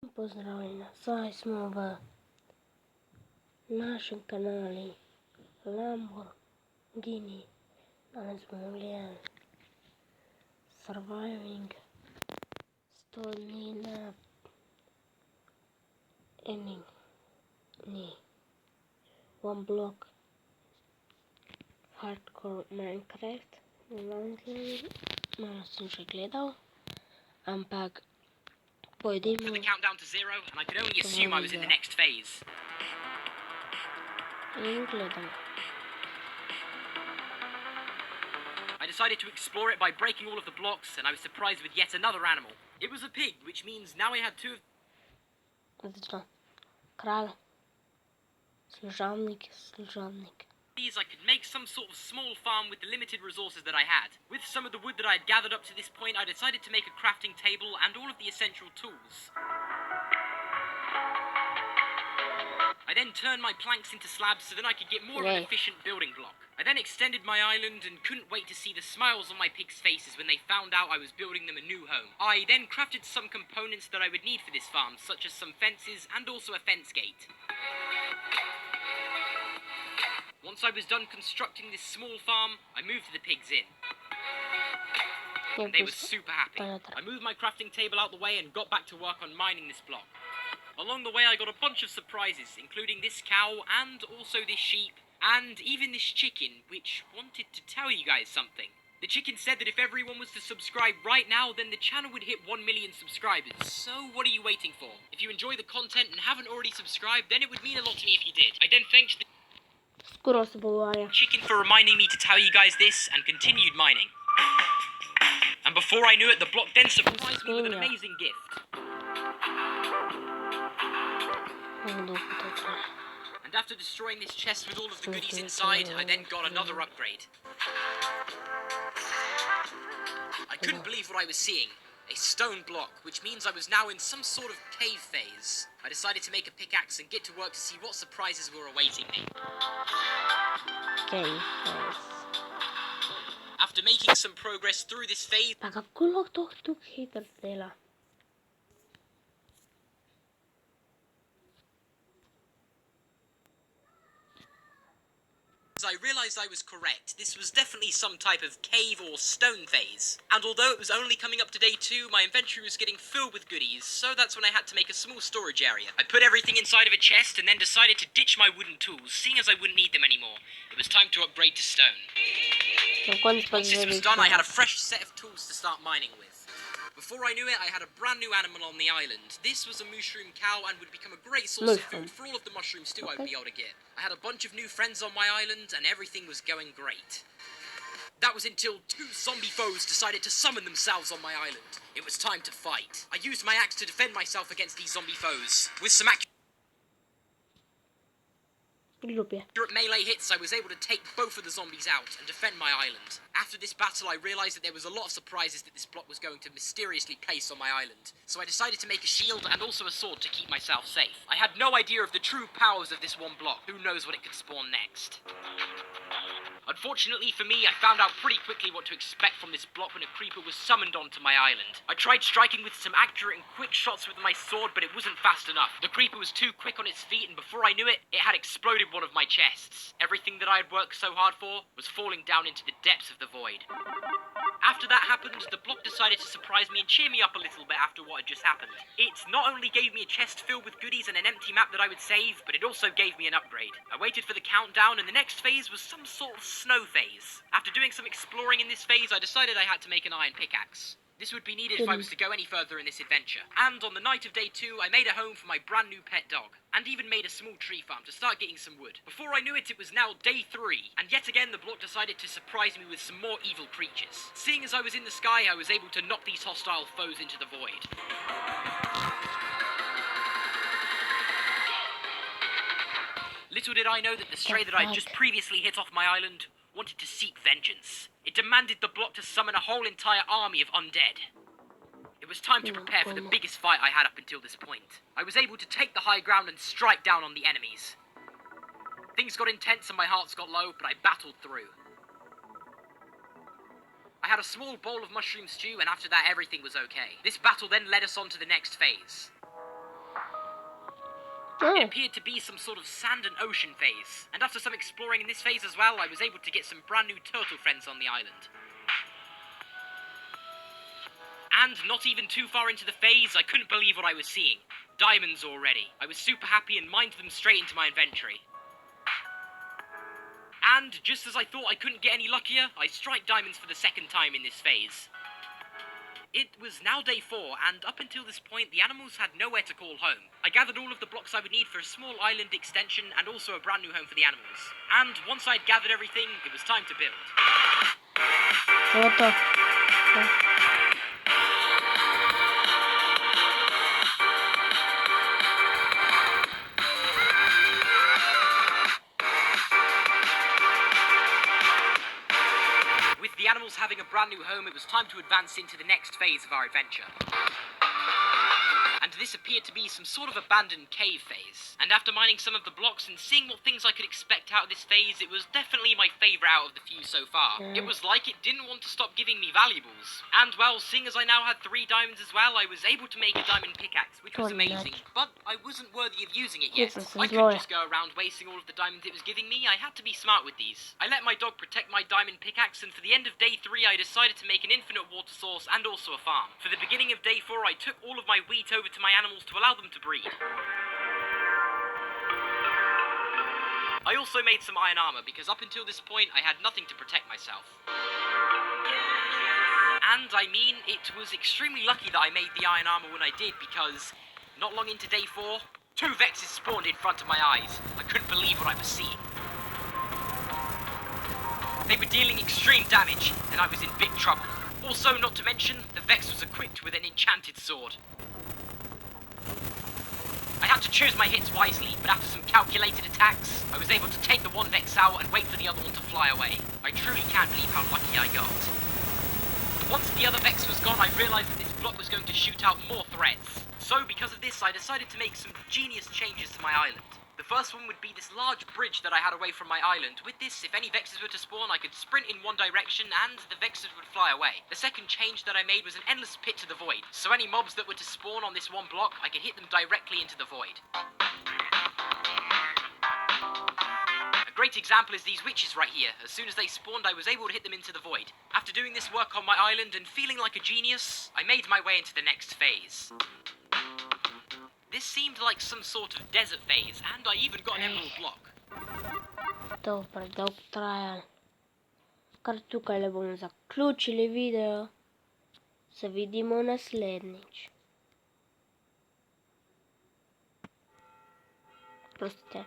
Pozdravljena, sad smo v našem kanali Lamborghini. Danes bomo gledali Surviving 100 dni na One Block Hardcore Minecraft. Malo sem že gledal, ampak pojdimo. For the countdown to 0, and I could only assume I was in the next phase. In gledam. I decided to explore it by breaking all of the blocks, and I was surprised with yet another animal. It was a pig, which means now I had two of Odlično. Kralj. Služabnik. these. I could make some sort of small farm with the limited resources that I had. With some of the wood that I had gathered up to this point, I decided to make a crafting table and all of the essential tools. I then turned my planks into slabs so that I could get more of an efficient building block. I then extended my island and couldn't wait to see the smiles on my pigs' faces when they found out I was building them a new home. I then crafted some components that I would need for this farm, such as some fences and also a fence gate. Once I was done constructing this small farm, I moved the pigs in. And they were super happy. I moved my crafting table out the way and got back to work on mining this block. Along the way I got a bunch of surprises, including this cow and also this sheep, and even this chicken, which wanted to tell you guys something. The chicken said that if everyone was to subscribe right now, then the channel would hit 1 million subscribers. So what are you waiting for? If you enjoy the content and haven't already subscribed, then it would mean a lot to me if you did. I then thanked the chicken for reminding me to tell you guys this, and continued mining. And before I knew it, the block then surprised me with an amazing gift. And after destroying this chest with all of the goodies inside, I then got another upgrade. I couldn't believe what I was seeing. A stone block, which means I was now in some sort of cave phase. I decided to make a pickaxe and get to work to see what surprises were awaiting me. Cave phase. After making some progress through this phase, I realized I was correct. This was definitely some type of cave or stone phase. And although it was only coming up to day 2, my inventory was getting filled with goodies, so that's when I had to make a small storage area. I put everything inside of a chest and then decided to ditch my wooden tools, seeing as I wouldn't need them anymore. It was time to upgrade to stone. Once this was done, I had a fresh set of tools to start mining with. Before I knew it, I had a brand new animal on the island. This was a mushroom cow and would become a great source of food for all of the mushrooms too I would be able to get. I had a bunch of new friends on my island and everything was going great. That was until 2 zombie foes decided to summon themselves on my island. It was time to fight. I used my axe to defend myself against these zombie foes. With some accurate melee hits, I was able to take both of the zombies out and defend my island. After this battle, I realized that there was a lot of surprises that this block was going to mysteriously place on my island. So I decided to make a shield and also a sword to keep myself safe. I had no idea of the true powers of this one block. Who knows what it could spawn next? Unfortunately for me, I found out pretty quickly what to expect from this block when a creeper was summoned onto my island. I tried striking with some accurate and quick shots with my sword, but it wasn't fast enough. The creeper was too quick on its feet, and before I knew it, it had exploded one of my chests. Everything that I had worked so hard for was falling down into the depths of the void. After that happened, the block decided to surprise me and cheer me up a little bit after what had just happened. It not only gave me a chest filled with goodies and an empty map that I would save, but it also gave me an upgrade. I waited for the countdown, and the next phase was some sort of snow phase. After doing some exploring in this phase, I decided I had to make an iron pickaxe. This would be needed if I was to go any further in this adventure. And on the night of day 2, I made a home for my brand new pet dog, and even made a small tree farm to start getting some wood. Before I knew it, it was now day 3, and yet again the block decided to surprise me with some more evil creatures. Seeing as I was in the sky, I was able to knock these hostile foes into the void. Little did I know that the stray that I'd just previously hit off my island wanted to seek vengeance. It demanded the block to summon a whole entire army of undead. It was time to prepare for the biggest fight I had up until this point. I was able to take the high ground and strike down on the enemies. Things got intense and my hearts got low, but I battled through. I had a small bowl of mushroom stew, and after that everything was okay. This battle then led us on to the next phase. It appeared to be some sort of sand and ocean phase, and after some exploring in this phase as well, I was able to get some brand new turtle friends on the island. And not even too far into the phase, I couldn't believe what I was seeing. Diamonds already. I was super happy and mined them straight into my inventory. And just as I thought I couldn't get any luckier, I strike diamonds for the second time in this phase. It was now day 4, and up until this point, the animals had nowhere to call home. I gathered all of the blocks I would need for a small island extension and also a brand new home for the animals. And once I'd gathered everything, it was time to build. With the animals having a brand new home, it was time to advance into the next phase of our adventure. And this appeared to be some sort of abandoned cave phase. And after mining some of the blocks and seeing what things I could expect out of this phase, it was definitely my favourite out of the few so far. It was like it didn't want to stop giving me valuables. And well, seeing as I now had 3 diamonds as well, I was able to make a diamond pickaxe, which was amazing. But I wasn't worthy of using it yet. I couldn't just go around wasting all of the diamonds it was giving me. I had to be smart with these. I let my dog protect my diamond pickaxe, and for the end of day 3, I decided to make an infinite water source and also a farm. For the beginning of day 4, I took all of my wheat over to my animals to allow them to breed. I also made some iron armor because up until this point I had nothing to protect myself. And I mean, it was extremely lucky that I made the iron armor when I did, because not long into day 4, 2 Vexes spawned in front of my eyes. I couldn't believe what I was seeing. They were dealing extreme damage, and I was in big trouble. Also, not to mention, the Vex was equipped with an enchanted sword. I had to choose my hits wisely, but after some calculated attacks, I was able to take the one Vex out and wait for the other one to fly away. I truly can't believe how lucky I got. Once the other Vex was gone, I realised that this block was going to shoot out more threats. So, because of this, I decided to make some genius changes to my island. The first one would be this large bridge that I had away from my island. With this, if any Vexes were to spawn, I could sprint in one direction and the Vexes would fly away. The second change that I made was an endless pit to the void. So any mobs that were to spawn on this one block, I could hit them directly into the void. A great example is these witches right here. As soon as they spawned, I was able to hit them into the void. After doing this work on my island and feeling like a genius, I made my way into the next phase. This seemed like some sort of desert phase, and I even got an emerald block. Добре, дълго трая. Kar tukaj bomo zaključili video. Se vidimo naslednjič. Prostite.